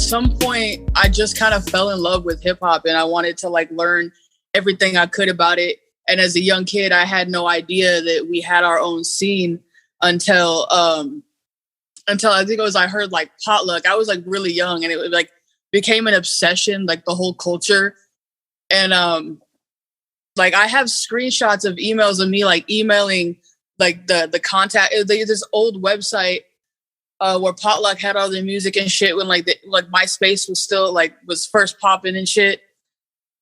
some point, I just kind of fell in love with hip hop, and I wanted to like learn everything I could about it. And as a young kid, I had no idea that we had our own scene until I think it was, I heard like Potluck. I was like really young, and it like became an obsession, like the whole culture. And like I have screenshots of emails of me like emailing like the contact. This old website where Potluck had all their music and shit when like MySpace was still like was first popping and shit.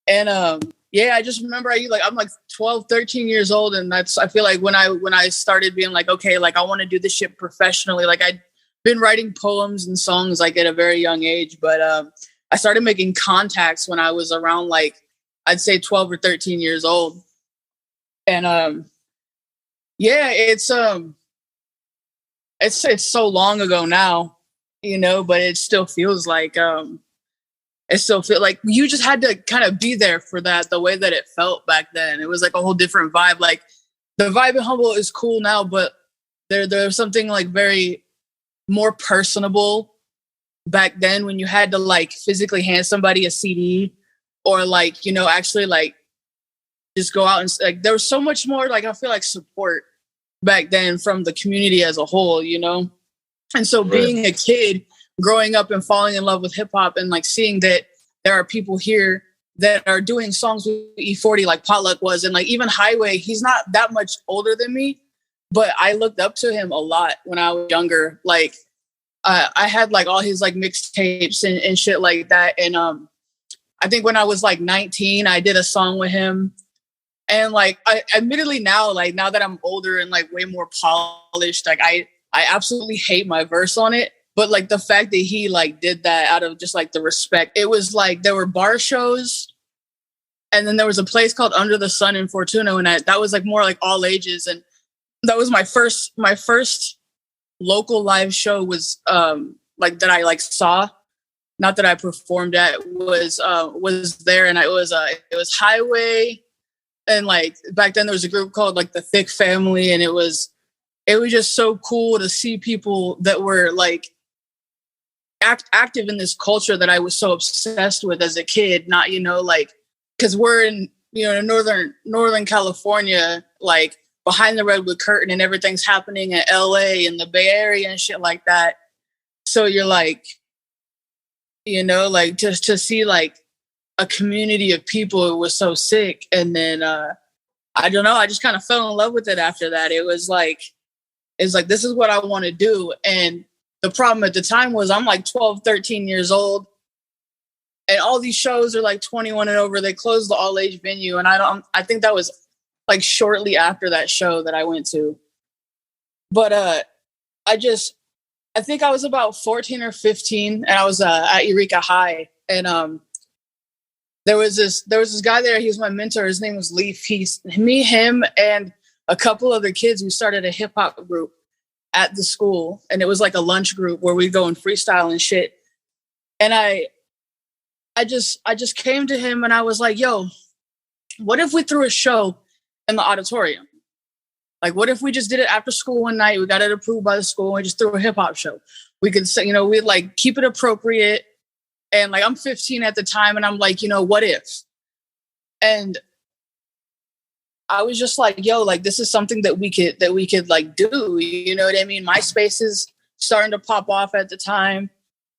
And yeah, I just remember I'm like 12, 13 years old, and I feel like when I started being like, okay, like I want to do this shit professionally. Like I'd been writing poems and songs like at a very young age, but I started making contacts when I was around like I'd say 12 or 13 years old. And yeah, it's so long ago now, you know, but it still feels like you just had to kind of be there for that, the way that it felt back then. It was like a whole different vibe. Like the vibe in Humboldt is cool now, but there's something like very more personable back then when you had to like physically hand somebody a CD or like, you know, actually like just go out and like there was so much more like I feel like support back then from the community as a whole, you know? And so being a kid growing up and falling in love with hip hop and like seeing that there are people here that are doing songs with E40 like Potluck was, and like even Highway, he's not that much older than me, but I looked up to him a lot when I was younger. Like I had like all his like mixtapes and shit like that. And I think when I was like 19, I did a song with him. And like, I admittedly now that I'm older and like way more polished, like I absolutely hate my verse on it. But like the fact that he like did that out of just like the respect, it was like there were bar shows, and then there was a place called Under the Sun in Fortuna, and that was like more like all ages. And that was my first local live show was like that I like saw, not that I performed at, was there, and it was Highway. And like back then there was a group called like the Thick Family, and it was just so cool to see people that were like active in this culture that I was so obsessed with as a kid. Not, you know, like because we're in, you know, Northern California, like behind the redwood curtain, and everything's happening in LA and the Bay Area and shit like that. So you're like, you know, like just to see like a community of people, it was so sick. And then I don't know, I just kind of fell in love with it after that. It's like this is what I want to do. And the problem at the time was I'm like 12, 13 years old, and all these shows are like 21 and over. They closed the all age venue, and I think that was like shortly after that show that I went to. But I think I was about 14 or 15, and I was at Eureka High, and there was this guy there. He was my mentor. His name was Leaf. Him, and a couple other kids. We started a hip hop group at the school, and it was like a lunch group where we go and freestyle and shit. And I just came to him and I was like, "Yo, what if we threw a show in the auditorium? Like, what if we just did it after school one night? We got it approved by the school, and we just threw a hip hop show. We could say, you know, we'd like keep it appropriate." And like, I'm 15 at the time, and I'm like, you know, what if? And I was just like, yo, like, this is something that we could like do. You know what I mean? MySpace is starting to pop off at the time.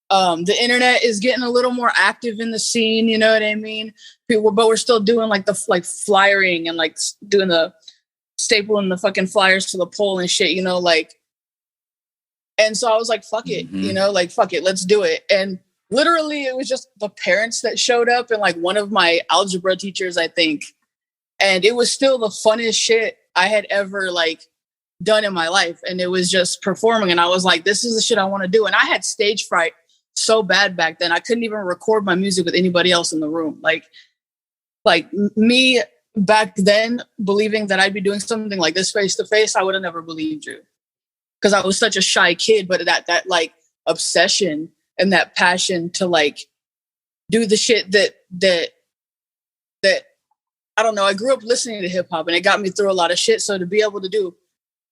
The internet is getting a little more active in the scene. You know what I mean? But we're still doing like the like flyering and like doing the stapling the fucking flyers to the pole and shit, you know, like. And so I was like, fuck it, you know, like, fuck it, let's do it. And literally, it was just the parents that showed up and like one of my algebra teachers, I think. And it was still the funnest shit I had ever like done in my life. And it was just performing. And I was like, this is the shit I want to do. And I had stage fright so bad back then. I couldn't even record my music with anybody else in the room. Like me back then believing that I'd be doing something like this face to face, I would have never believed you. Because I was such a shy kid, but that like obsession and that passion to like do the shit that I don't know. I grew up listening to hip hop, and it got me through a lot of shit. So to be able to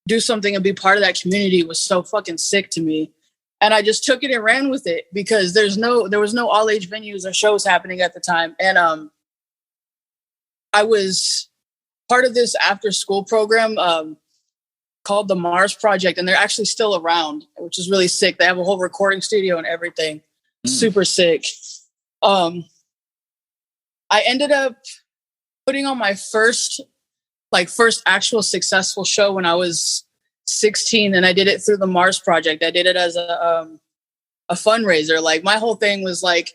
do something and be part of that community was so fucking sick to me. And I just took it and ran with it because there was no all age venues or shows happening at the time. And I was part of this after school program called the Mars Project, and they're actually still around, which is really sick. They have a whole recording studio and everything. Super sick. I ended up putting on my first actual successful show when I was 16, and I did it through the Mars Project. I did it as a fundraiser. Like, my whole thing was like,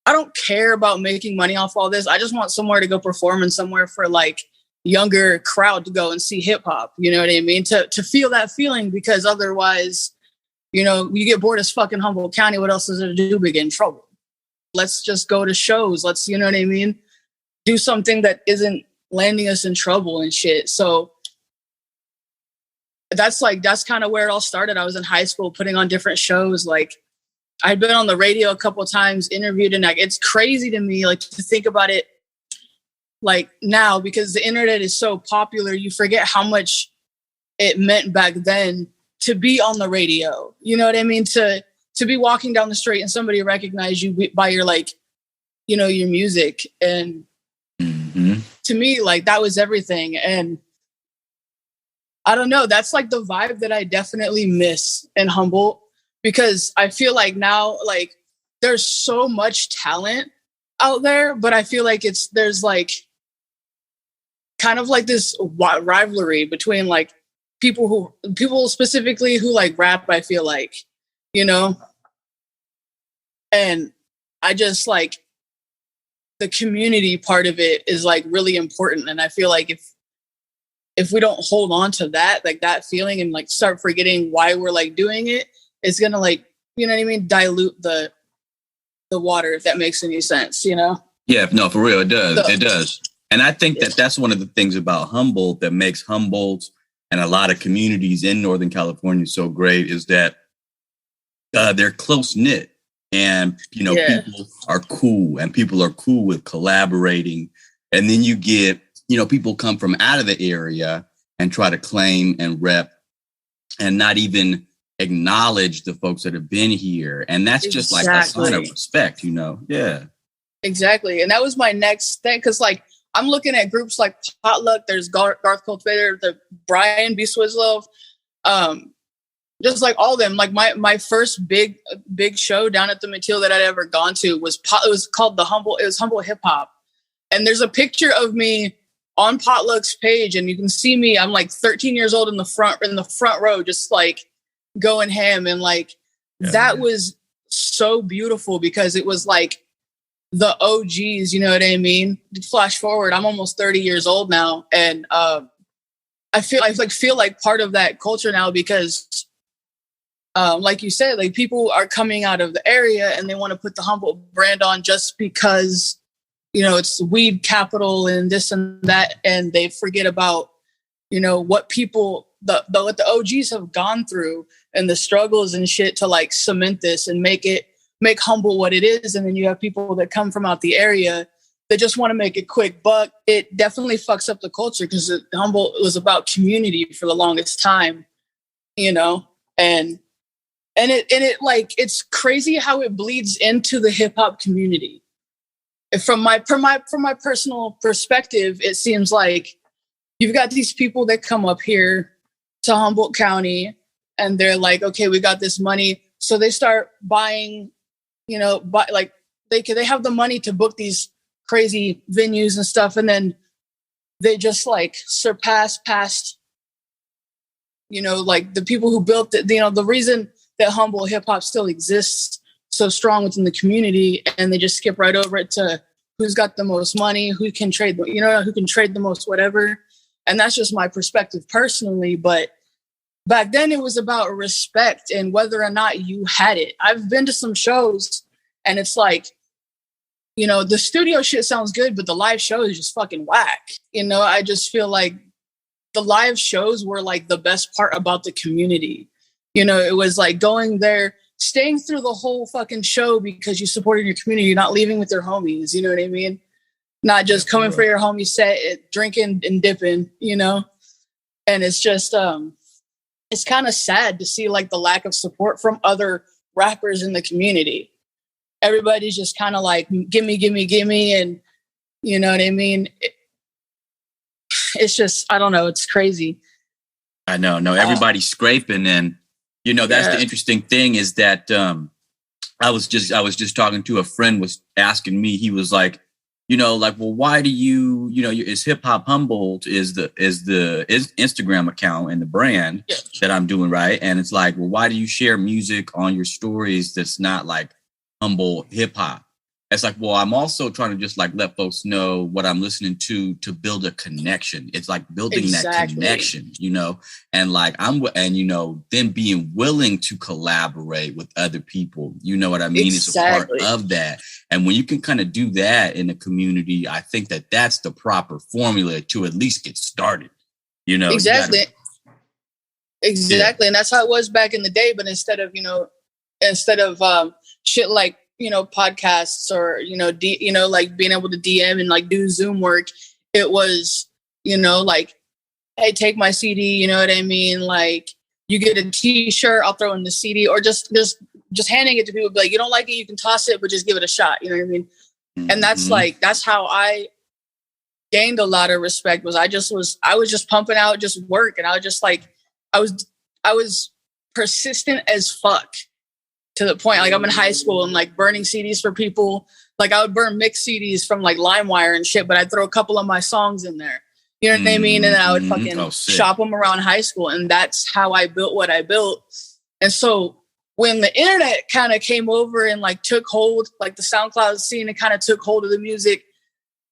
I don't care about making money off all this. I just want somewhere to go perform and somewhere for like younger crowd to go and see hip hop. You know what I mean? To feel that feeling, because otherwise, you know, you get bored as fucking Humboldt County. What else is there to do but get in trouble? Let's just go to shows. Let's, you know what I mean? Do something that isn't landing us in trouble and shit. So that's kind of where it all started. I was in high school putting on different shows. Like, I'd been on the radio a couple of times, interviewed, and like, it's crazy to me, like, to think about it like now, because the internet is so popular, you forget how much it meant back then to be on the radio. You know what I mean? To be walking down the street and somebody recognize you by your, like, you know, your music. And to me, like, that was everything. And I don't know, that's like the vibe that I definitely miss in Humboldt, because I feel like now, like, there's so much talent out there, but I feel like there's like kind of like this rivalry between like people specifically who like rap, I feel like, you know, and I just like the community part of it is like really important. And I feel like if we don't hold on to that, like that feeling, and like start forgetting why we're like doing it, it's gonna, like, you know what I mean, dilute the water, if that makes any sense, you know? Yeah, no, for real, it does. So, it does. And I think that's one of the things about Humboldt that makes Humboldt and a lot of communities in Northern California so great, is that they're close knit, and, you know, people are cool, and people are cool with collaborating. And then you get, you know, people come from out of the area and try to claim and rep and not even acknowledge the folks that have been here. And that's just like a sign of respect, you know? Yeah. Exactly. And that was my next thing. Cause like, I'm looking at groups like Potluck, there's Garth Cultivator, the Brian B. Swislove, just like all of them. Like my first big show down at the Mateel that I'd ever gone to was called Humboldt Hip Hop. And there's a picture of me on Potluck's page, and you can see me, I'm like 13 years old in the front row, just like going ham. And like, that was so beautiful, because it was like the OGs, you know what I mean? Flash forward, I'm almost 30 years old now. And I feel like part of that culture now, because like you said, like, people are coming out of the area and they want to put the Humboldt brand on just because, you know, it's weed capital and this and that. And they forget about, you know, what people, what the OGs have gone through and the struggles and shit to like cement this and make Humboldt what it is. And then you have people that come from out the area that just want to make a quick buck. It definitely fucks up the culture, because Humboldt was about community for the longest time, you know, and it like, it's crazy how it bleeds into the hip hop community. From my personal perspective, it seems like you've got these people that come up here to Humboldt County and they're like, okay, we got this money. So they start buying, you know, like they have the money to book these crazy venues and stuff. And then they just like surpass past, you know, like the people who built it, you know, the reason that Humboldt hip hop still exists so strong within the community, and they just skip right over it to who's got the most money, who can trade the most whatever. And that's just my perspective personally. But back then it was about respect and whether or not you had it. I've been to some shows and it's like, you know, the studio shit sounds good, but the live show is just fucking whack. You know, I just feel like the live shows were like the best part about the community. You know, it was like going there, staying through the whole fucking show because you supported your community, not leaving with your homies, you know what I mean? Not just coming for your homie set, drinking and dipping, you know? And it's just it's kind of sad to see like the lack of support from other rappers in the community. Everybody's just kind of like, gimme, gimme, gimme. And you know what I mean? It's just, I don't know. It's crazy. I know. No, everybody's scraping. And, you know, that's the interesting thing is that I was just talking to a friend was asking me, he was like, you know, like, well, why do you know, is HipHopHumboldt is the Instagram account and the brand that I'm doing, right? And it's like, well, why do you share music on your stories that's not like humble hip hop? It's like, well, I'm also trying to just like let folks know what I'm listening to build a connection. It's like building that connection, you know, and like you know, then being willing to collaborate with other people. You know what I mean? It's a part of that. And when you can kind of do that in a community, I think that that's the proper formula to at least get started, you know? Exactly. And that's how it was back in the day. But instead of shit like, you know, podcasts or, you know, like being able to DM and like do Zoom work, it was, you know, like, hey, take my CD, you know what I mean? Like, you get a t-shirt, I'll throw in the CD, or just handing it to people, be like, you don't like it, you can toss it, but just give it a shot, you know what I mean? Mm-hmm. And that's how I gained a lot of respect, was I was just pumping out just work, and I was just like, I was persistent as fuck. To the point, like, I'm in high school and like burning CDs for people. Like, I would burn mixed CDs from like LimeWire and shit, but I'd throw a couple of my songs in there. You know what I mean? And then I would fucking shop them around high school. And that's how I built what I built. And so when the internet kind of came over and like took hold, like the SoundCloud scene, and kind of took hold of the music,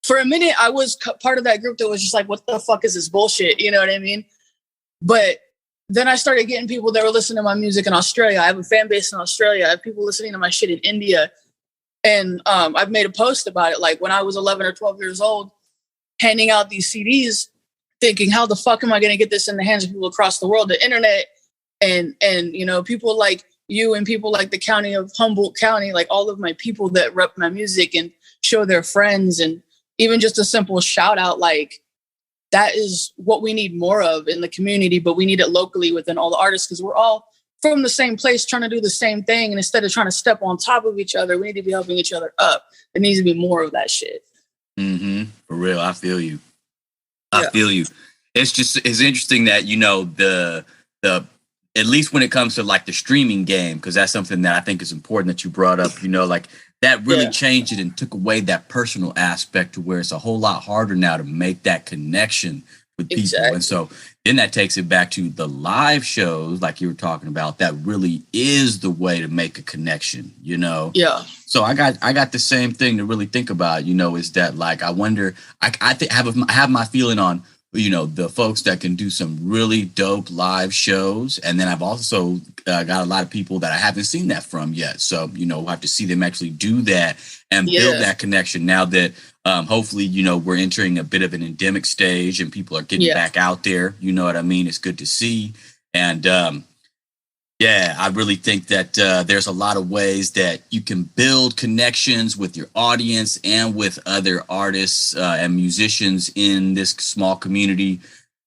for a minute, I was part of that group that was just like, what the fuck is this bullshit? You know what I mean? But then I started getting people that were listening to my music in Australia. I have a fan base in Australia. I have people listening to my shit in India. And I've made a post about it. Like, when I was 11 or 12 years old, handing out these CDs, thinking, how the fuck am I going to get this in the hands of people across the world? The internet and you know, people like you and people like the county of Humboldt County, like all of my people that rep my music and show their friends, and even just a simple shout out, like, that is what we need more of in the community, but we need it locally within all the artists, because we're all from the same place trying to do the same thing. And instead of trying to step on top of each other, we need to be helping each other up. There needs to be more of that shit. Mm-hmm. For real. I feel you. I feel you. It's interesting that, you know, the at least when it comes to like the streaming game, because that's something that I think is important that you brought up, you know, like that really changed it and took away that personal aspect to where it's a whole lot harder now to make that connection with people. And so then that takes it back to the live shows, like you were talking about, that really is the way to make a connection, you know? Yeah. So I got the same thing to really think about, you know, is that like, I wonder, I have my feeling on, you know, the folks that can do some really dope live shows. And then I've also got a lot of people that I haven't seen that from yet. So, you know, we'll have to see them actually do that and build that connection now that hopefully, you know, we're entering a bit of an endemic stage and people are getting back out there. You know what I mean? It's good to see. And I really think that there's a lot of ways that you can build connections with your audience and with other artists and musicians in this small community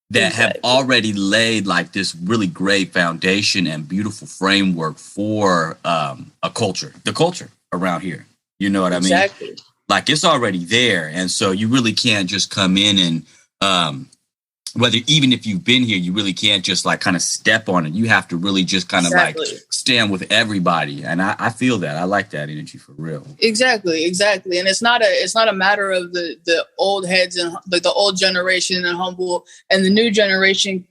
that have already laid like this really great foundation and beautiful framework for a culture, the culture around here. You know what I mean? Like, it's already there. And so you really can't just come in and even if you've been here, you really can't just like kind of step on it. You have to really just kind of like stand with everybody. And I feel that. I like that energy for real. Exactly. And it's not a matter of the old heads and like the old generation in Humboldt and the new generation.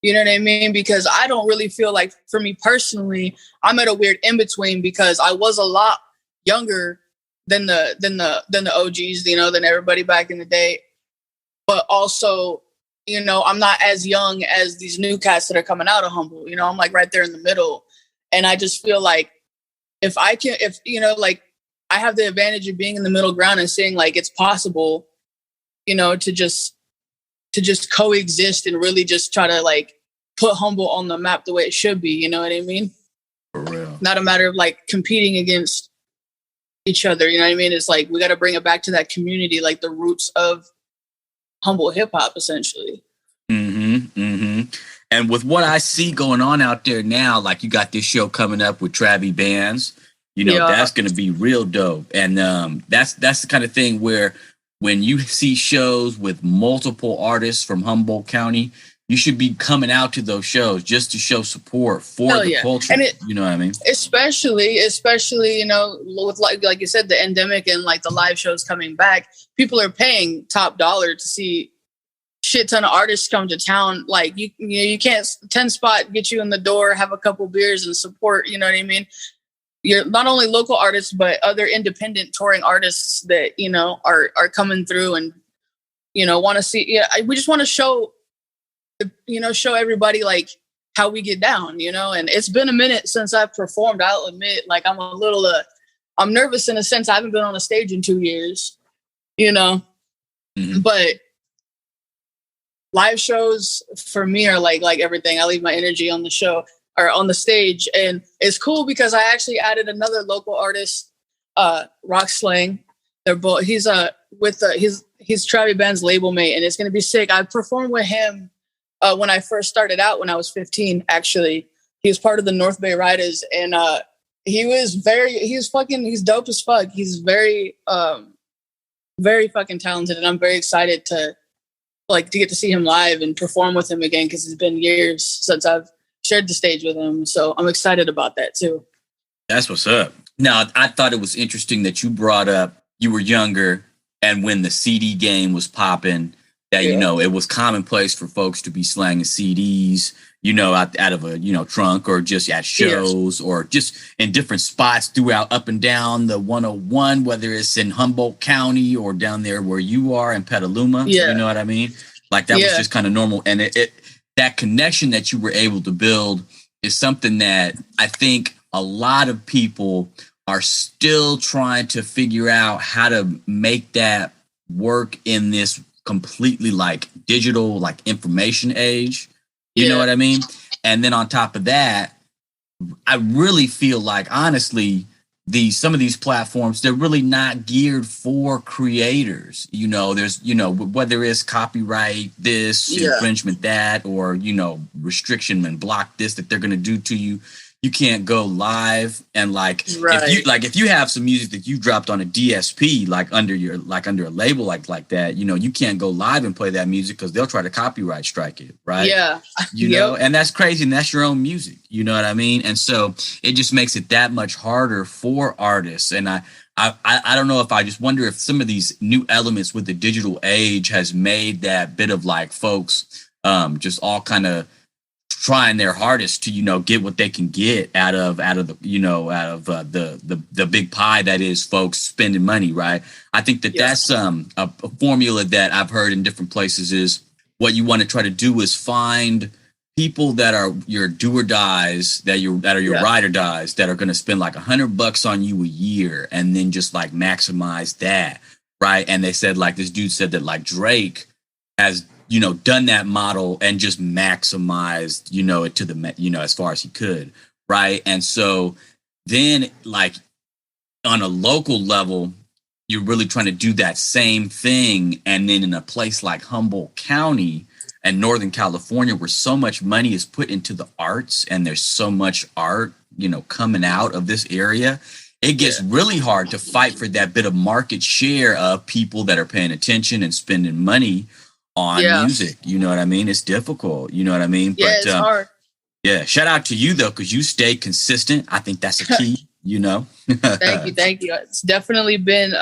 You know what I mean? Because I don't really feel like, for me personally, I'm at a weird in between, because I was a lot younger than the OGs, you know, than everybody back in the day. But also, you know, I'm not as young as these new cats that are coming out of Humboldt. You know, I'm like right there in the middle. And I just feel like if you know, like, I have the advantage of being in the middle ground and seeing like it's possible, you know, to just coexist and really just try to like put Humboldt on the map the way it should be. You know what I mean? For real. Not a matter of like competing against each other. You know what I mean? It's like, we got to bring it back to that community, like the roots of Humboldt hip hop, essentially. And with what I see going on out there now, like you got this show coming up with TraviiBandz, that's going to be real dope. And that's the kind of thing where when you see shows with multiple artists from Humboldt County, you should be coming out to those shows just to show support for the culture. And you know what I mean? Especially, with like you said, the endemic and like the live shows coming back, people are paying top dollar to see shit ton of artists come to town. Like you can't 10 spot get you in the door, have a couple beers and support, you know what I mean? You're not only local artists, but other independent touring artists that, are coming through and, want to see. Yeah, we just want to show everybody like how we get down, and it's been a minute since I've performed. I'll admit, like I'm a little, I'm nervous in a sense. I haven't been on a stage in 2 years, but live shows for me are like everything. I leave my energy on the show or on the stage, and it's cool because I actually added another local artist, Rock Slang. They're both, he's TraviiBandz label mate, and it's going to be sick. I performed with him when I first started out when I was 15, actually. He was part of the North Bay Riders, and he's dope as fuck. He's very, very fucking talented, and I'm very excited to get to see him live and perform with him again, because it's been years since I've shared the stage with him. So I'm excited about that too. That's what's up. Now, I thought it was interesting that you brought up you were younger and when the CD game was popping, that, it was commonplace for folks to be slanging CDs, out of a, trunk, or just at shows, or just in different spots throughout up and down the 101, whether it's in Humboldt County or down there where you are in Petaluma. You know what I mean? Like that was just kind of normal. And that connection that you were able to build is something that I think a lot of people are still trying to figure out how to make that work in this completely like digital, like information age. You know what I mean? And then on top of that, I really feel like, honestly, some of these platforms, they're really not geared for creators. There's, whether it's copyright this, infringement that, or, restriction and block this that they're going to do to you. You can't go live and if you have some music that you dropped on a DSP, under a label like that, you can't go live and play that music because they'll try to copyright strike it, right? Yeah. And that's crazy, and that's your own music, you know what I mean? And so it just makes it that much harder for artists. And I don't know, if I just wonder if some of these new elements with the digital age has made that bit of like folks just all kind of trying their hardest to get what they can get out of the the big pie that is folks spending money, right? I think that's a formula that I've heard in different places is what you want to try to do is find people that are your do or dies, that are your ride or dies, that are going to spend like $100 on you a year, and then just like maximize that, right? And they said, like, this dude said that like Drake has done that model and just maximized, it to the, as far as he could. Right. And so then, like, on a local level, you're really trying to do that same thing. And then in a place like Humboldt County and Northern California, where so much money is put into the arts and there's so much art, coming out of this area, it gets really hard to fight for that bit of market share of people that are paying attention and spending money on music. You know what I mean? It's difficult. You know what I mean? Yeah, it's hard. Yeah. Shout out to you though, because you stay consistent. I think that's a key, Thank you. It's definitely been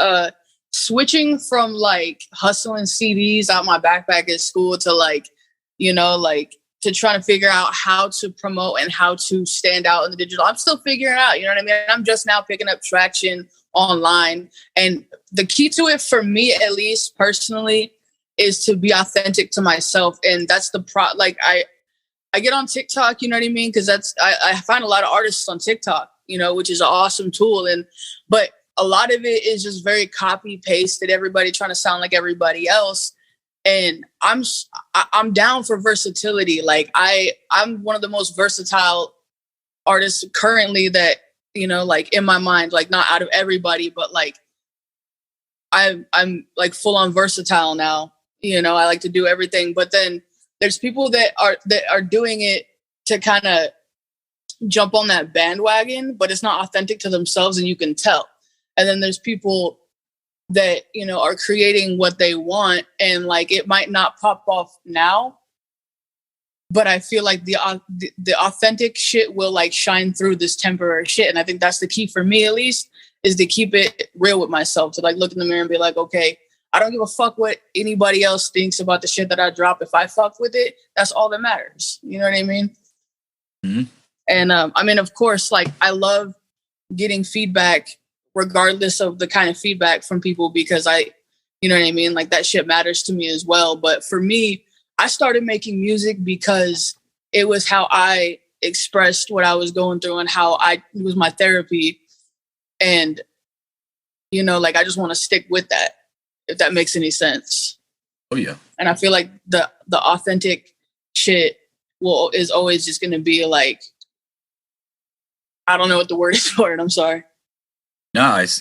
switching from like hustling CDs out my backpack at school to like, to trying to figure out how to promote and how to stand out in the digital. I'm still figuring it out. You know what I mean? I'm just now picking up traction online. And the key to it for me, at least personally, is to be authentic to myself. And that's the I get on TikTok, you know what I mean? Because I find a lot of artists on TikTok, which is an awesome tool. But a lot of it is just very copy pasted, everybody trying to sound like everybody else. And I'm down for versatility. Like I'm one of the most versatile artists currently that, like in my mind, like not out of everybody, but like I'm like full on versatile now. I like to do everything. But then there's people that are doing it to kind of jump on that bandwagon, but it's not authentic to themselves, and you can tell. And then there's people that, you know, are creating what they want, and like it might not pop off now, but I feel like the authentic shit will like shine through this temporary shit. And I think that's the key for me, at least, is to keep it real with myself, to like look in the mirror and be like, okay, I don't give a fuck what anybody else thinks about the shit that I drop. If I fuck with it, that's all that matters. You know what I mean? Mm-hmm. And I mean, of course, like I love getting feedback regardless of the kind of feedback from people, because you know what I mean? Like that shit matters to me as well. But for me, I started making music because it was how I expressed what I was going through, and it was my therapy. And, you know, like I just want to stick with that, if that makes any sense. Oh yeah. And I feel like the authentic shit is always just going to be like, I don't know what the word is for it. I'm sorry. No, it's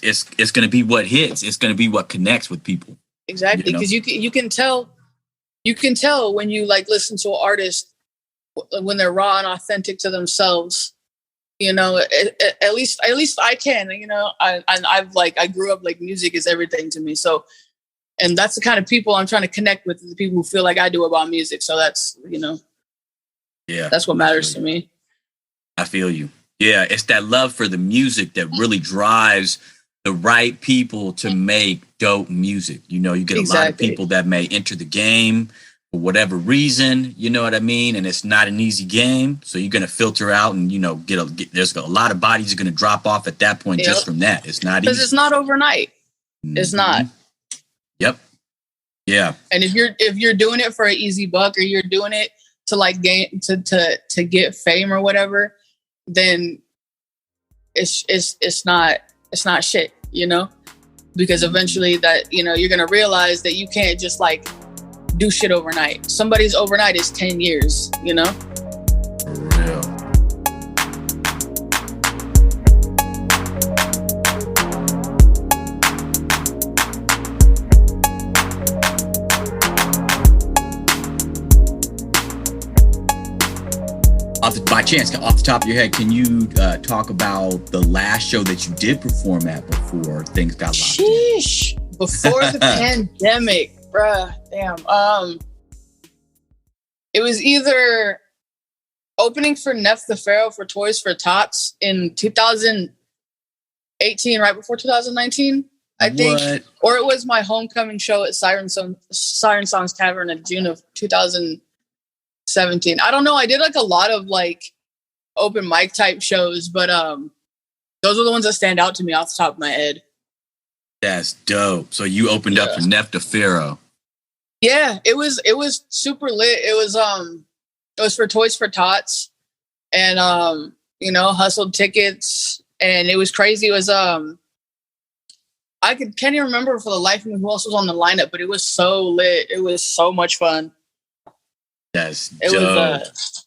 going to be what hits. It's going to be what connects with people. Exactly. Because you can tell when you like listen to an artist when they're raw and authentic to themselves. You know, at least I can. You know, I grew up like music is everything to me. So, and that's the kind of people I'm trying to connect with, the people who feel like I do about music. So that's, you know, yeah, that's what matters to me. I feel you. Yeah, it's that love for the music that really drives the right people to make dope music. You know, you get a lot of people that may enter the game for whatever reason, you know what I mean? And it's not an easy game. So you're going to filter out and, you know, there's a lot of bodies are going to drop off at that point just from that. It's not easy. Because it's not overnight. Mm-hmm. It's not. Yep. Yeah. And if you're doing it for an easy buck, or you're doing it to like gain, to get fame or whatever, then it's not shit, you know, because eventually that, you know, you're going to realize that you can't just like do shit overnight. Somebody's overnight is 10 years, you know? For real. By chance, off the top of your head, can you talk about the last show that you did perform at before things got locked in? Before the pandemic, bruh, damn. It was either opening for Nef Da Pharaoah for Toys for Tots in 2018, right before 2019, I think. Or it was my homecoming show at Siren Songs Tavern in June of 2017. I don't know. I did like a lot of like open mic type shows, but those are the ones that stand out to me off the top of my head. That's dope. So you opened up for Nef Da Pharaoah. Yeah, it was super lit. It was for Toys for Tots, and you know, hustled tickets, and it was crazy. It was can't even remember for the life of me who else was on the lineup, but it was so lit. It was so much fun. That's dope. It was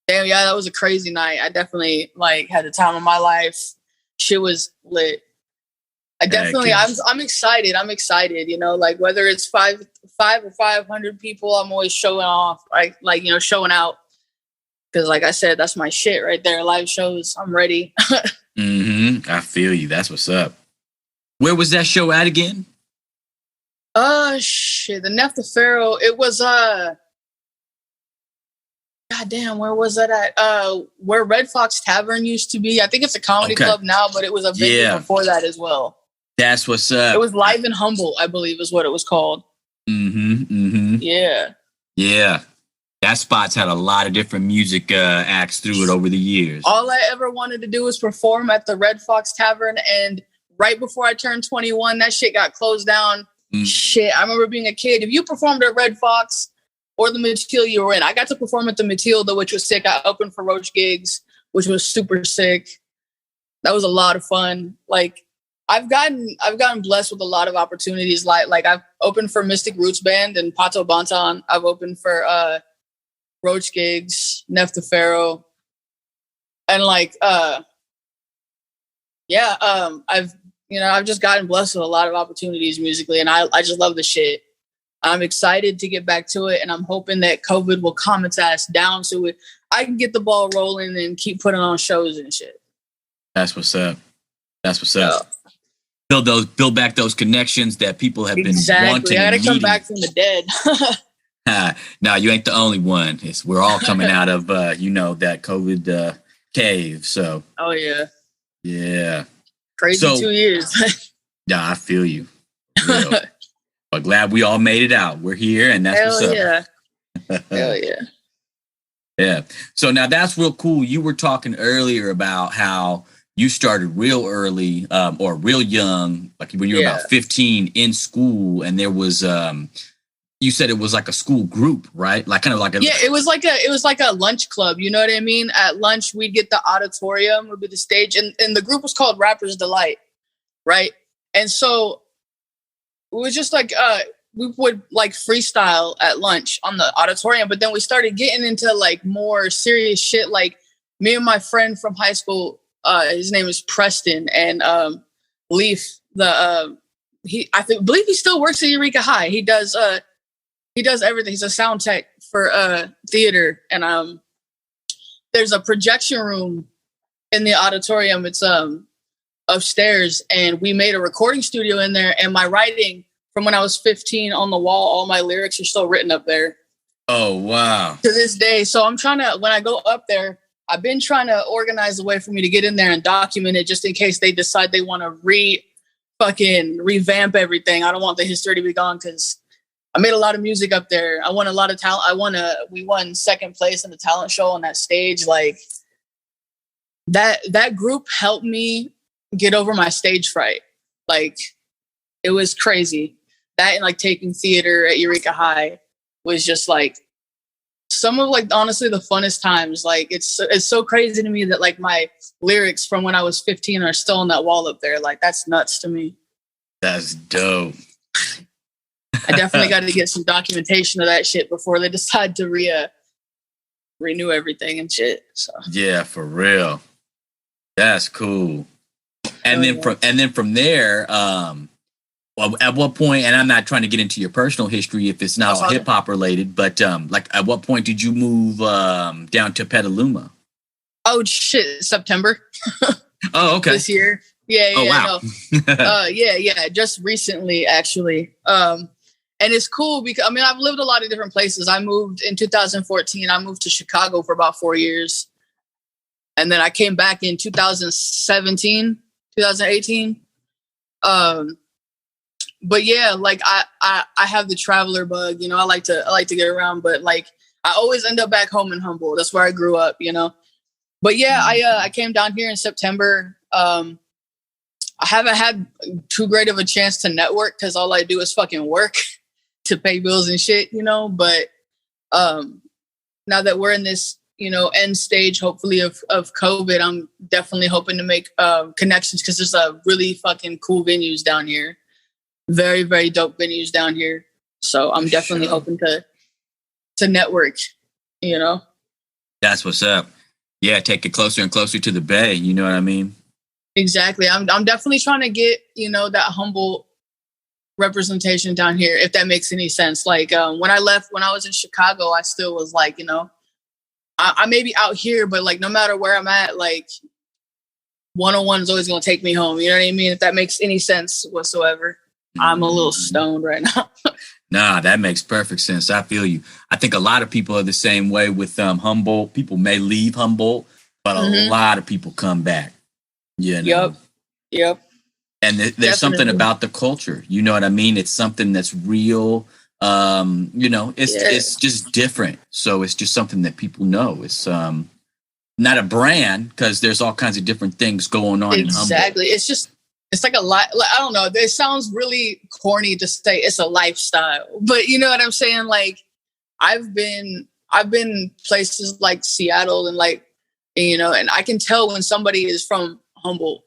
damn, yeah, that was a crazy night. I definitely like had the time of my life. Shit was lit. I'm excited. I'm excited, you know, like whether it's five or 500 people, I'm always showing off, right? Like, you know, showing out. Cause like I said, that's my shit right there. Live shows. I'm ready. Mm-hmm. I feel you. That's what's up. Where was that show at again? Shit. The Nef Da Pharaoah. It was, goddamn, where was that at? Where Red Fox Tavern used to be. I think it's a comedy club now, but it was a venue before that as well. That's what's up. It was Live in Humboldt, I believe is what it was called. Mm-hmm. Mm-hmm. Yeah. Yeah. That spot's had a lot of different music acts through it over the years. All I ever wanted to do was perform at the Red Fox Tavern, and right before I turned 21, that shit got closed down. Shit, I remember being a kid. If you performed at Red Fox or the Mateel, you were in. I got to perform at the Mateel, though, which was sick. I opened for Roach Gigs, which was super sick. That was a lot of fun. Like, I've gotten blessed with a lot of opportunities. Like I've opened for Mystic Roots Band and Pato Bantan. I've opened for Roach Gigs, Nef Da Pharaoah, and like I've just gotten blessed with a lot of opportunities musically, and I just love the shit. I'm excited to get back to it, and I'm hoping that COVID will calm its ass down so I can get the ball rolling and keep putting on shows and shit. That's what's up. That's what's up. Build back those connections that people have been wanting. I gotta come back from the dead. No, you ain't the only one. We're all coming out of that COVID cave. So. Oh yeah. Yeah. Crazy 2 years. Yeah, I feel you. But glad we all made it out. We're here, and that's what's up. Yeah. Hell yeah. Yeah. So now that's real cool. You were talking earlier about how you started real early or real young, like when you were about 15 in school, and there was you said it was like a school group, right? Like kind of like it was like a lunch club. You know what I mean? At lunch, we'd get the auditorium, would be the stage, and the group was called Rapper's Delight, right? And so it was just like we would like freestyle at lunch on the auditorium, but then we started getting into like more serious shit. Like me and my friend from high school, his name is Preston, and Leaf. Believe he still works at Eureka High. He does everything. He's a sound tech for theater, and there's a projection room in the auditorium. It's upstairs, and we made a recording studio in there, and my writing from when I was 15 on the wall, all my lyrics are still written up there. Oh, wow. To this day. So I'm trying to, when I go up there, I've been trying to organize a way for me to get in there and document it just in case they decide they want to revamp everything. I don't want the history to be gone because I made a lot of music up there. I won a lot of talent. We won second place in the talent show on that stage. Like that group helped me get over my stage fright. Like it was crazy. That and like taking theater at Eureka High was just like some of like honestly the funnest times. Like it's so crazy to me that like my lyrics from when I was 15 are still on that wall up there. Like that's nuts to me. That's dope. I definitely got to get some documentation of that shit before they decide to renew everything and shit. So yeah, for real. That's cool. And then from there, well, at what point, and I'm not trying to get into your personal history if it's not hip hop related, but like at what point did you move down to Petaluma? Oh shit, September. Oh, okay. This year. Yeah. Oh, wow. No. Yeah. Just recently, actually. And it's cool because I've lived a lot of different places. I moved in 2014. I moved to Chicago for about 4 years, and then I came back in 2017, 2018. But yeah, like I have the traveler bug, you know. I like to get around, but like I always end up back home in Humboldt. That's where I grew up, you know. But yeah, I came down here in September. I haven't had too great of a chance to network because all I do is fucking work to pay bills and shit, you know. But now that we're in this, you know, end stage, hopefully of COVID, I'm definitely hoping to make connections because there's a really fucking cool venues down here. Very, very dope venues down here. So I'm definitely hoping to network, you know. That's what's up. Yeah, take it closer and closer to the Bay. You know what I mean? Exactly. I'm definitely trying to get, you know, that Humboldt representation down here, if that makes any sense. Like when I was in Chicago, I still was like, you know, I may be out here, but like no matter where I'm at, like 101 is always going to take me home. You know what I mean? If that makes any sense whatsoever. I'm a little stoned right now. Nah, that makes perfect sense. I feel you. I think a lot of people are the same way with Humboldt. People may leave Humboldt, but a lot of people come back. You know? Yep. And there's something about the culture. You know what I mean? It's something that's real. You know, it's just different. So it's just something that people know. It's not a brand because there's all kinds of different things going on in Humboldt. Exactly. It's like a lot. Like, I don't know. It sounds really corny to say it's a lifestyle, but you know what I'm saying? Like I've been places like Seattle and like, you know, and I can tell when somebody is from Humboldt.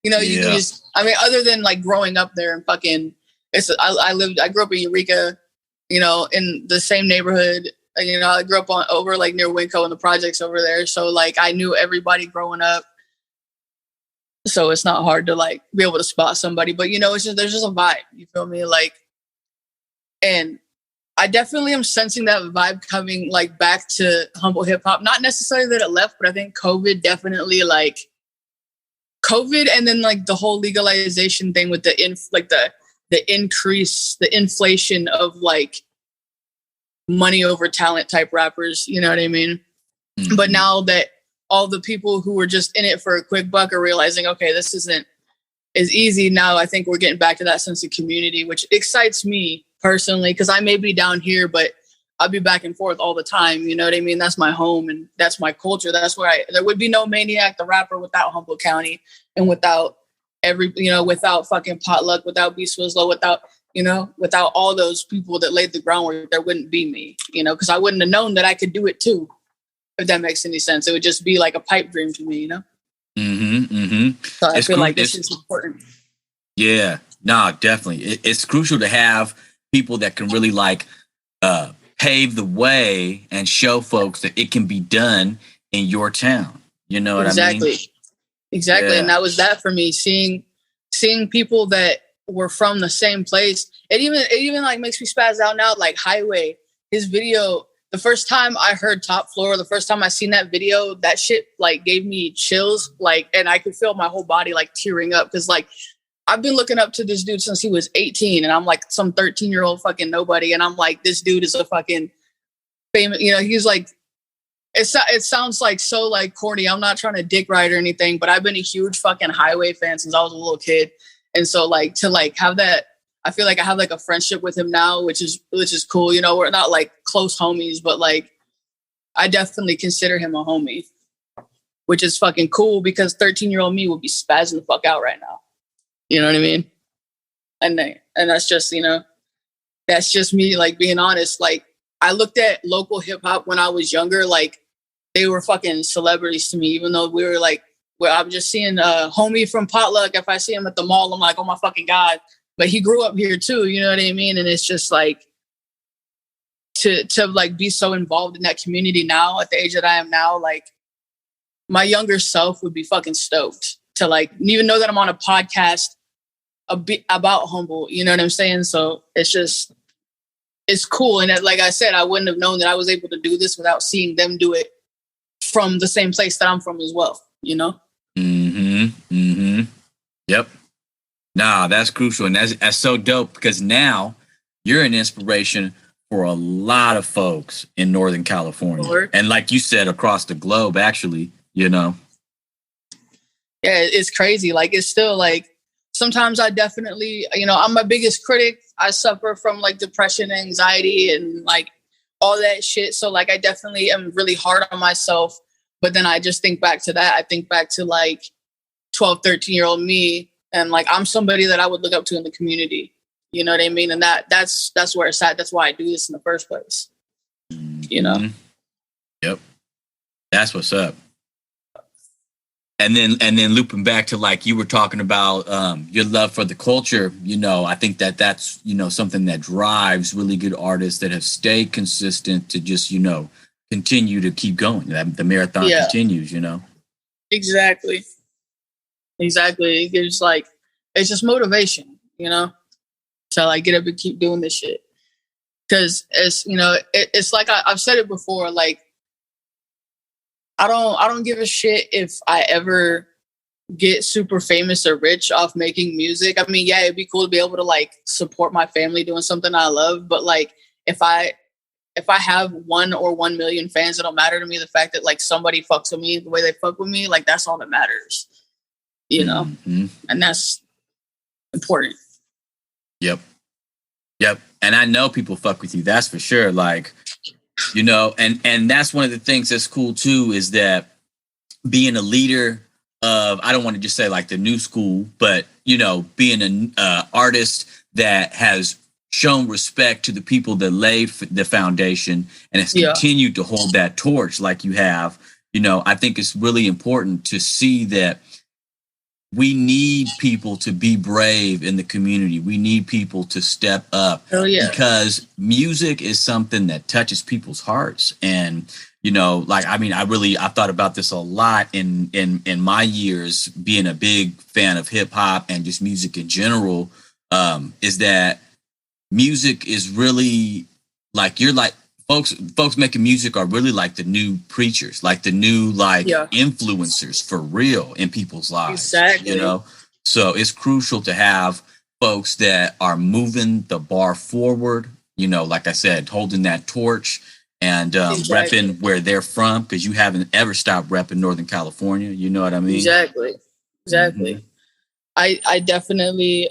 You know, you can just, other than like growing up there and fucking, I grew up in Eureka, you know, in the same neighborhood. You know, I grew up over like near Winco and the projects over there. So like I knew everybody growing up. So it's not hard to like be able to spot somebody, but you know, there's just a vibe. You feel me? Like And I definitely am sensing that vibe coming like back to Humboldt hip hop. Not necessarily that it left, but I think COVID definitely like COVID, and then like the whole legalization thing with the increase, the inflation of like money over talent type rappers. You know what I mean? Mm-hmm. But now that all the people who were just in it for a quick buck are realizing, okay, this isn't as easy now. I think we're getting back to that sense of community, which excites me personally, because I may be down here, but I'll be back and forth all the time. You know what I mean? That's my home and that's my culture. That's where there would be no Maniac the Rapper without Humboldt County and without without fucking Potluck, without B Swizzlo, without all those people that laid the groundwork, there wouldn't be me, because I wouldn't have known that I could do it too. If that makes any sense. It would just be like a pipe dream to me, Mm-hmm, mm-hmm. So I feel like this is important. Yeah, no, definitely. It's crucial to have people that can really like pave the way and show folks that it can be done in your town. You know what I mean? Exactly. Yeah. And that was that for me, seeing people that were from the same place. It even like makes me spaz out now, like Highway, his video. The first time I heard Top Floor, the first time I seen that video, that shit like gave me chills, like, and I could feel my whole body like tearing up, because like I've been looking up to this dude since he was 18, and I'm like some 13-year-old fucking nobody, and I'm like, this dude is a fucking famous, he's like, it sounds like so like corny. I'm not trying to dick ride or anything, but I've been a huge fucking Highway fan since I was a little kid, and so like to like have that. I feel like I have like a friendship with him now, which is cool. We're not like close homies, but like I definitely consider him a homie, which is fucking cool, because 13-year-old me would be spazzing the fuck out right now. You know what I mean? And that's just, that's just me like being honest. Like I looked at local hip hop when I was younger, like they were fucking celebrities to me, even though we were like, well, I'm just seeing a homie from Potluck. If I see him at the mall, I'm like, oh my fucking God. But he grew up here too, you know what I mean? And it's just like to like be so involved in that community now at the age that I am now, like my younger self would be fucking stoked to like even know that I'm on a podcast about Humboldt, you know what I'm saying? So it's cool. And like I said, I wouldn't have known that I was able to do this without seeing them do it from the same place that I'm from as well, Mm-hmm. Mm-hmm. Yep. Nah, that's crucial. And that's so dope, because now you're an inspiration for a lot of folks in Northern California. Lord. And like you said, across the globe, actually, Yeah, it's crazy. Like, it's still like, sometimes I definitely, I'm my biggest critic. I suffer from like depression, anxiety, and like all that shit. So like, I definitely am really hard on myself. But then I just think back to that. I think back to like 12, 13-year-old me. And like, I'm somebody that I would look up to in the community. You know what I mean? And that's where it's at. That's why I do this in the first place. Mm-hmm. Yep. That's what's up. And then looping back to like you were talking about your love for the culture, I think that's, something that drives really good artists that have stayed consistent to just, continue to keep going. The marathon continues, Exactly. It gives like, it's just motivation, to like get up and keep doing this shit. Cause it's, it's like I've said it before, like, I don't give a shit if I ever get super famous or rich off making music. I mean, yeah, it'd be cool to be able to like support my family doing something I love. But like, if I have 1 or 1 million fans, it don't matter to me. The fact that like somebody fucks with me the way they fuck with me, like that's all that matters. Mm-hmm. And that's important. Yep. And I know people fuck with you. That's for sure. Like, and that's one of the things that's cool too, is that being a leader of, I don't want to just say like the new school, but, being an artist that has shown respect to the people that laid the foundation and has continued to hold that torch like you have, I think it's really important to see that we need people to be brave in the community. We need people to step up because music is something that touches people's hearts. And, I thought about this a lot in my years being a big fan of hip hop and just music in general, is that music is really like, you're like, folks making music are really like the new preachers, like the new influencers for real in people's lives. Exactly. You know, so it's crucial to have folks that are moving the bar forward. You know, like I said, holding that torch and repping where they're from, because you haven't ever stopped repping Northern California. You know what I mean? Exactly. Mm-hmm. I definitely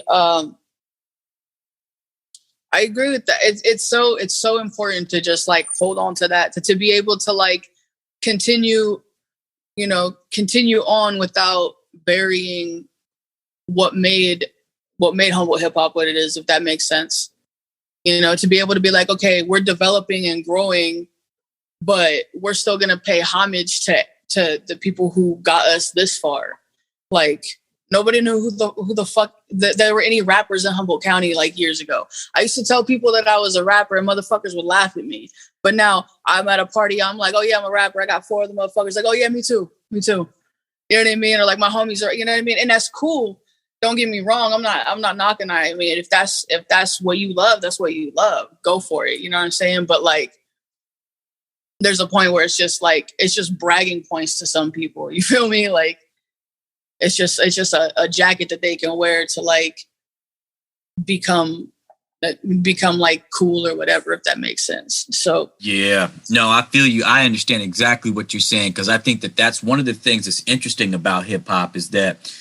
I agree with that. It's so important to just like hold on to that, to be able to like continue on without burying what made Humboldt hip hop what it is, if that makes sense. You know, to be able to be like, okay, we're developing and growing, but we're still gonna pay homage to the people who got us this far. Like, nobody knew who the fuck there were any rappers in Humboldt County like years ago. I used to tell people that I was a rapper and motherfuckers would laugh at me. But now I'm at a party, I'm like, oh yeah, I'm a rapper. I got 4 of the motherfuckers like, oh yeah, me too. You know what I mean? Or like my homies are, you know what I mean? And that's cool. Don't get me wrong. I'm not knocking that. I mean, if that's what you love, that's what you love. Go for it. You know what I'm saying? But like, there's a point where it's just bragging points to some people. You feel me? Like, it's just a jacket that they can wear to like become like cool or whatever, if that makes sense. So yeah, no, I feel you. I understand exactly what you're saying, because I think that that's one of the things that's interesting about hip hop is that,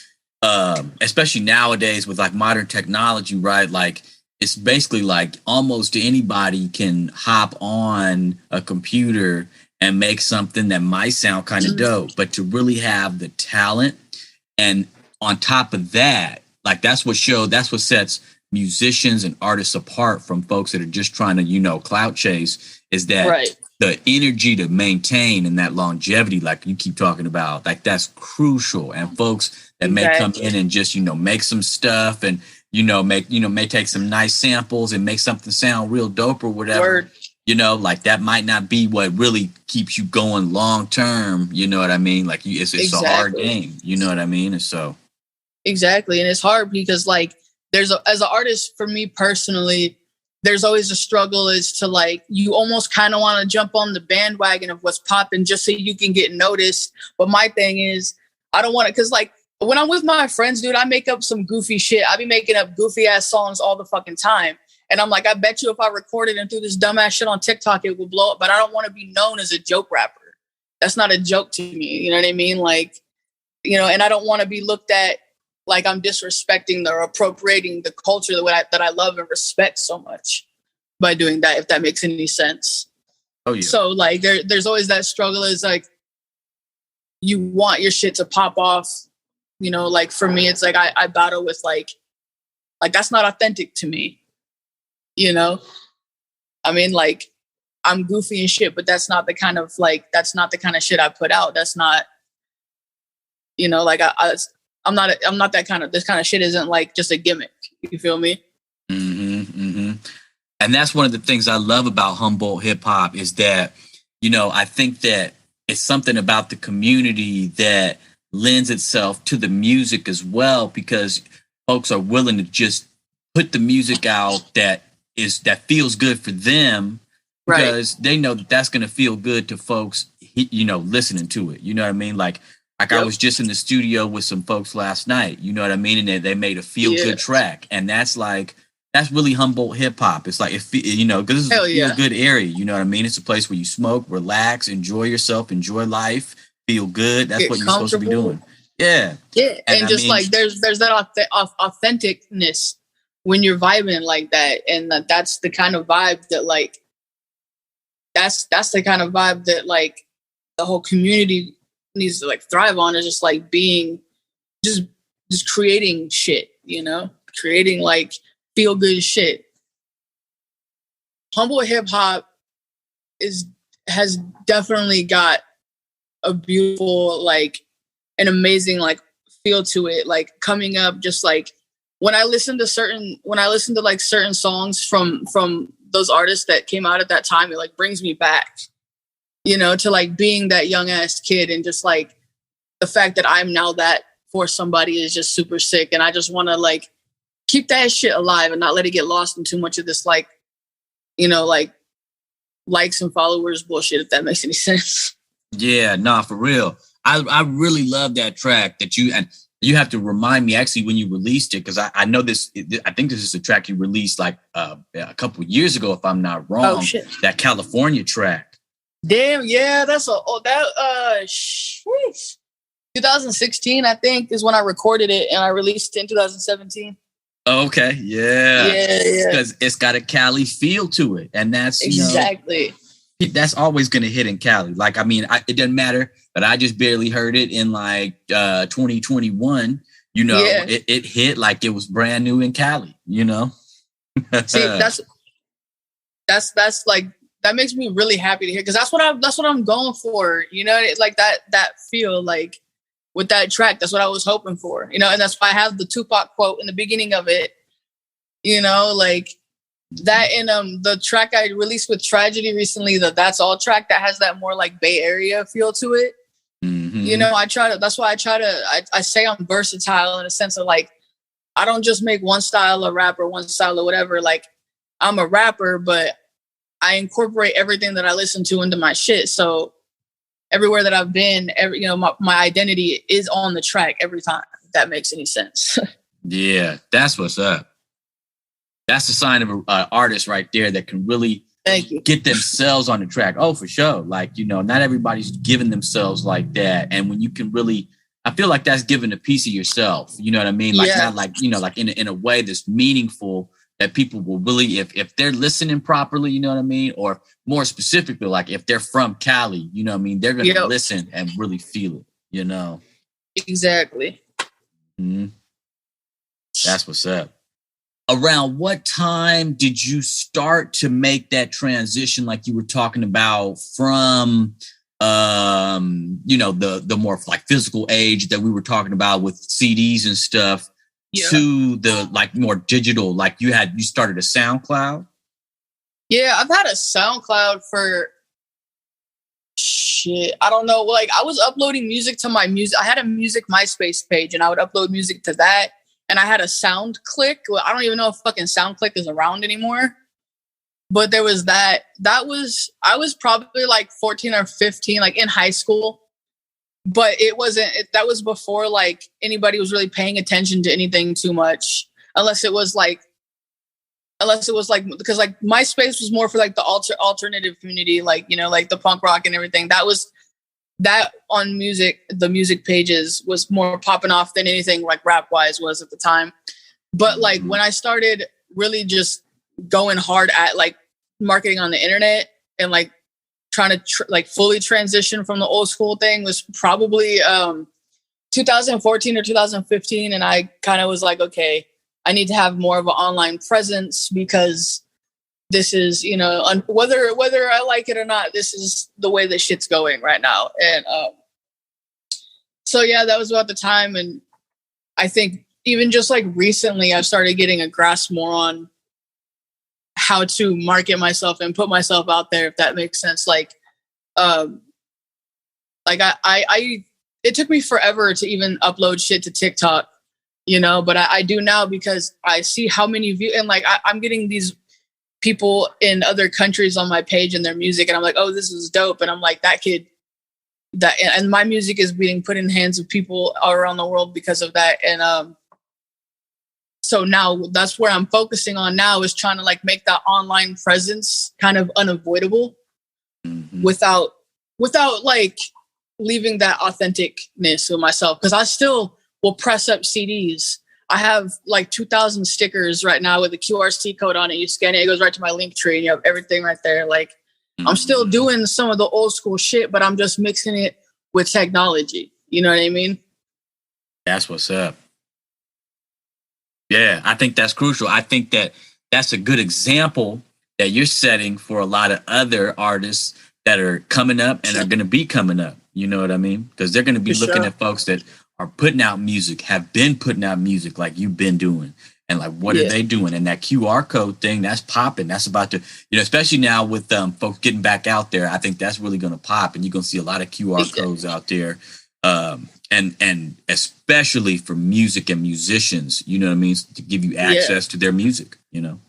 especially nowadays with like modern technology, right? Like, it's basically like almost anybody can hop on a computer and make something that might sound kind of dope, but to really have the talent. And on top of that, like that's what sets musicians and artists apart from folks that are just trying to, you know, clout chase, is that the energy to maintain and that longevity, like you keep talking about, like that's crucial. And folks that may come in and just, you know, make some stuff and, may take some nice samples and make something sound real dope or whatever. You know, like that might not be what really keeps you going long term. You know what I mean? Like it's a hard game. You know what I mean? And so exactly, and it's hard because like as an artist, for me personally, there's always a struggle as to like you almost kind of want to jump on the bandwagon of what's popping just so you can get noticed. But my thing is, I don't want to, because like when I'm with my friends, dude, I make up some goofy shit. I be making up goofy ass songs all the fucking time. And I'm like, I bet you if I recorded and threw this dumbass shit on TikTok, it will blow up. But I don't want to be known as a joke rapper. That's not a joke to me. You know what I mean? Like, you know, and I don't want to be looked at like I'm disrespecting or appropriating the culture that I love and respect so much by doing that, if that makes any sense. Oh, yeah. So like there's always that struggle is like you want your shit to pop off. You know, like for me, it's like I battle with like that's not authentic to me. You know, I mean, like I'm goofy and shit, but that's not the kind of shit I put out. That's not, you know, like I'm not that kind of, this kind of shit isn't like just a gimmick. You feel me? Mm-hmm, mm-hmm. And that's one of the things I love about Humboldt hip hop is that, you know, I think that it's something about the community that lends itself to the music as well, because folks are willing to just put the music out that feels good for them, because they know that that's going to feel good to folks, you know, listening to it. You know what I mean? Like I was just in the studio with some folks last night, you know what I mean? And they made a feel good track. And that's really Humboldt hip hop. It's like, you know, because this is a feel good area. You know what I mean? It's a place where you smoke, relax, enjoy yourself, enjoy life, feel good. That's what you're supposed to be doing. Yeah. Yeah. And just like there's that authenticness when you're vibing like that. And that's the kind of vibe that like, that's the kind of vibe that like the whole community needs to like thrive on, is just like being, just creating shit, you know, creating like feel good shit. Humboldt hip hop has definitely got a beautiful, like an amazing like feel to it. Like coming up, just like when I listen to like certain songs from those artists that came out at that time, it like brings me back, you know, to like being that young ass kid, and just like the fact that I'm now that for somebody is just super sick. And I just want to like keep that shit alive and not let it get lost in too much of this, like, you know, like likes and followers bullshit, if that makes any sense. Yeah, nah, for real. I really love that track that you have to remind me actually when you released it, because I know this. I think this is a track you released like a couple of years ago, if I'm not wrong. Oh shit! That California track. Damn, yeah, that's 2016, I think, is when I recorded it and I released it in 2017. Okay, yeah, yeah, because it's got a Cali feel to it, and that's exactly. That's always going to hit in Cali. Like, I mean, it doesn't matter, but I just barely heard it in like 2021. You know, it hit like it was brand new in Cali. You know, see, that's like, that makes me really happy to hear, because that's what I'm going for. You know, like that feel like with that track. That's what I was hoping for. You know, and that's why I have the Tupac quote in the beginning of it. You know, like. That and the track I released with Tragedy recently, the That's All track, that has that more like Bay Area feel to it. Mm-hmm. You know, that's why I say I'm versatile in a sense of like, I don't just make one style of rap or one style of whatever. Like, I'm a rapper, but I incorporate everything that I listen to into my shit. So everywhere that I've been, my identity is on the track every time, if that makes any sense. Yeah, that's what's up. That's the sign of an artist right there that can really get themselves on the track. Oh, for sure. Like, you know, not everybody's giving themselves like that. And when you can really, I feel like that's giving a piece of yourself. You know what I mean? Like, not like, you know, like in a way that's meaningful, that people will really, if they're listening properly, you know what I mean? Or more specifically, like if they're from Cali, you know what I mean? They're going to listen and really feel it, you know? Exactly. Mm-hmm. That's what's up. Around what time did you start to make that transition, like you were talking about, from you know, the more like physical age that we were talking about with CDs and stuff, to the like more digital? Like you started a SoundCloud? Yeah, I've had a SoundCloud for shit, I don't know. Like, I was uploading music to my music. I had a music MySpace page and I would upload music to that. And I had a SoundClick. Well, I don't even know if fucking SoundClick is around anymore. But there was that. I was probably like 14 or 15, like in high school. But that was before like anybody was really paying attention to anything too much. Unless it was like, because like MySpace was more for like the alternative community, like, you know, like the punk rock and everything. That on music, the music pages was more popping off than anything like rap wise was at the time. But like when I started really just going hard at like marketing on the internet and like trying to like fully transition from the old school thing was probably 2014 or 2015. And I kind of was like, okay, I need to have more of an online presence, because this is, you know, whether I like it or not, this is the way that shit's going right now. And so, yeah, that was about the time. And I think even just like recently, I've started getting a grasp more on how to market myself and put myself out there, if that makes sense. Like it took me forever to even upload shit to TikTok, you know, but I do now, because I see how many views, and like I'm getting these people in other countries on my page and their music, and I'm like, oh, this is dope. And I'm like, and my music is being put in the hands of people all around the world because of that. And so now that's where I'm focusing on now, is trying to like make that online presence kind of unavoidable, without like leaving that authenticness of myself. Because I still will press up CDs. I have like 2,000 stickers right now with a QRC code on it. You scan it, it goes right to my link tree, and you have everything right there. Like, I'm still doing some of the old school shit, but I'm just mixing it with technology. You know what I mean? That's what's up. Yeah, I think that's crucial. I think that's a good example that you're setting for a lot of other artists that are coming up and are going to be coming up. You know what I mean? Because they're going to be looking at folks that are putting out music, have been putting out music like you've been doing. And like, what are they doing? And that QR code thing, that's popping. That's about to, you know, especially now with folks getting back out there, I think that's really going to pop. And you're going to see a lot of QR codes out there And especially for music and musicians, you know what I mean, to give you access to their music, you know.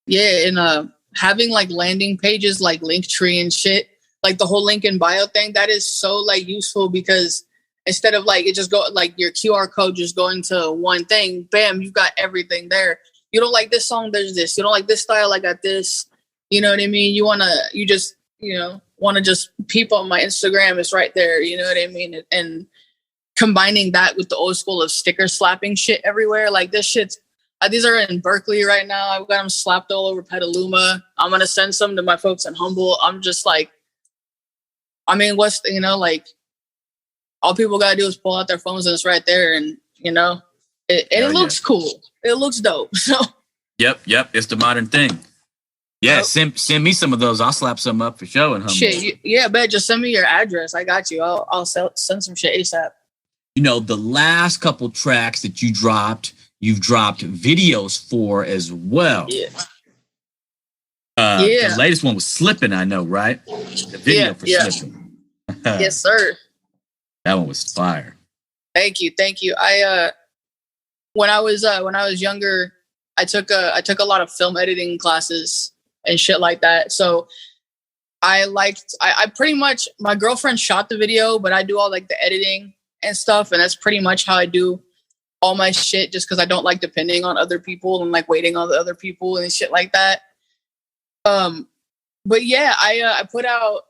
Yeah, and having like landing pages like Linktree and shit, like the whole link in bio thing, that is so like useful, because instead of like it just go like your QR code just going to one thing, bam, you've got everything there. You don't like this song, there's this. You don't like this style, I got this. You know what I mean? You just want to just peep on my Instagram, it's right there. You know what I mean? And combining that with the old school of sticker slapping shit everywhere, like this shit's these are in Berkeley right now. I've got them slapped all over Petaluma. I'm gonna send some to my folks in Humboldt. I'm just like, I mean, like all people gotta do is pull out their phones and it's right there, and it looks cool. It looks dope. So yep, it's the modern thing. Yeah, send me some of those. I'll slap some up for show and Humboldt. Shit, bet. Just send me your address. I got you. I'll send some shit ASAP. The last couple tracks that you've dropped videos for as well. Yeah. The latest one was Slippin', I know, right? The video for Slippin'. Yes, sir. That one was fire. Thank you. I when I was younger, I took a lot of film editing classes and shit like that. So I pretty much, my girlfriend shot the video, but I do all like the editing and stuff, and that's pretty much how I do all my shit, just because I don't like depending on other people and like waiting on the other people and shit like that. But yeah, I put out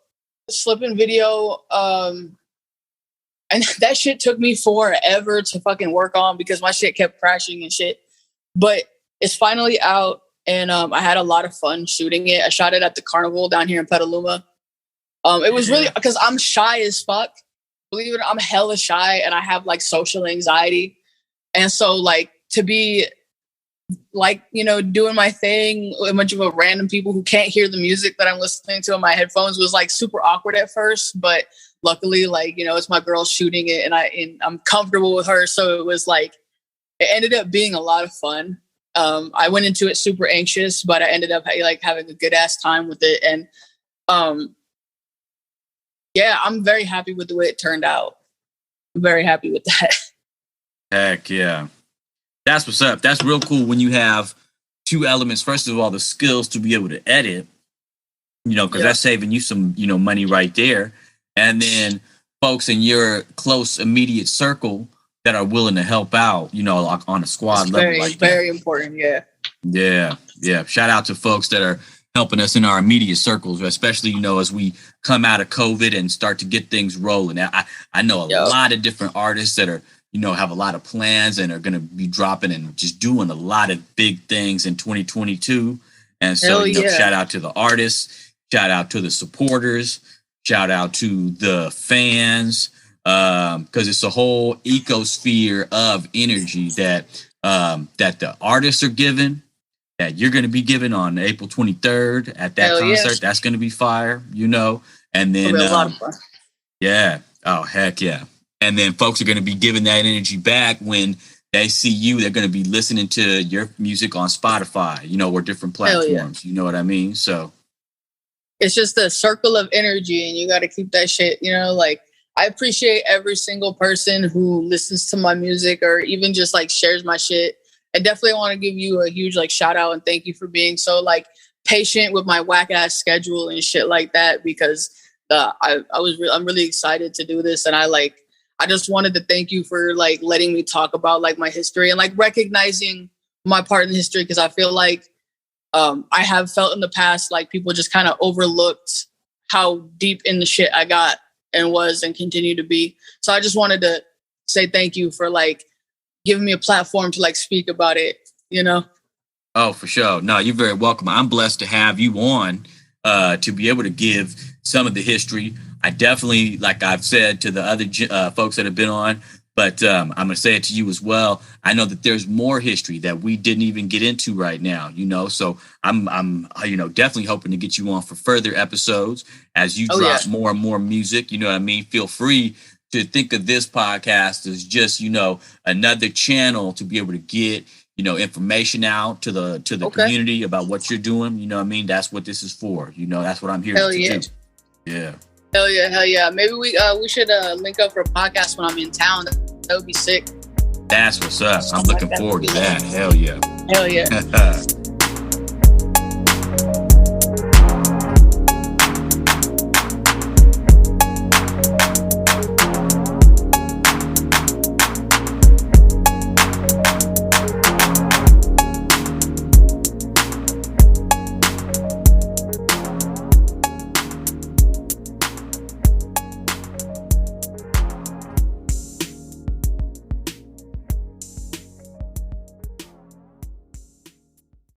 a Slippin' video, and that shit took me forever to fucking work on because my shit kept crashing and shit. But it's finally out, and I had a lot of fun shooting it. I shot it at the carnival down here in Petaluma. It was really, because I'm shy as fuck. Believe it, I'm hella shy, and I have like social anxiety. And so like to be like, doing my thing with a bunch of random people who can't hear the music that I'm listening to in my headphones was like super awkward at first. But luckily, like, it's my girl shooting it, and I'm comfortable with her. So it was like, it ended up being a lot of fun. I went into it super anxious, but I ended up like having a good ass time with it. And I'm very happy with the way it turned out. I'm very happy with that. Heck yeah. That's what's up. That's real cool when you have two elements. First of all, the skills to be able to edit, because that's saving you some, money right there. And then folks in your close, immediate circle that are willing to help out, like on a squad level. Very important. Yeah. Yeah. Shout out to folks that are helping us in our immediate circles, especially, as we come out of COVID and start to get things rolling. I know a lot of different artists that are, have a lot of plans and are going to be dropping and just doing a lot of big things in 2022. And so, shout out to the artists, shout out to the supporters, shout out to the fans, because it's a whole ecosphere of energy that the artists are giving, that you're going to be giving on April 23rd at that concert. Yeah. That's going to be fire, and then a lot of fun. Yeah. Oh, heck yeah. And then folks are going to be giving that energy back when they see you. They're going to be listening to your music on Spotify, or different platforms. You know what I mean? So it's just a circle of energy, and you got to keep that shit, like, I appreciate every single person who listens to my music or even just like shares my shit. I definitely want to give you a huge like shout out and thank you for being so like patient with my whack ass schedule and shit like that, because I'm really excited to do this, and I just wanted to thank you for like letting me talk about like my history and like recognizing my part in history, because I feel like I have felt in the past like people just kind of overlooked how deep in the shit I got and was and continue to be. So I just wanted to say thank you for like giving me a platform to like speak about it, Oh, for sure. No, you're very welcome. I'm blessed to have you on to be able to give some of the history. I definitely, like I've said to the other folks that have been on, but I'm going to say it to you as well. I know that there's more history that we didn't even get into right now, so I'm definitely hoping to get you on for further episodes as you drop more and more music. You know what I mean? Feel free to think of this podcast as just, another channel to be able to get, information out to the community about what you're doing. You know what I mean? That's what this is for. That's what I'm here to do. Yeah. Hell yeah, hell yeah. Maybe we should link up for a podcast when I'm in town. That would be sick. That's what's up. I'm looking forward to that. Hell yeah. Hell yeah.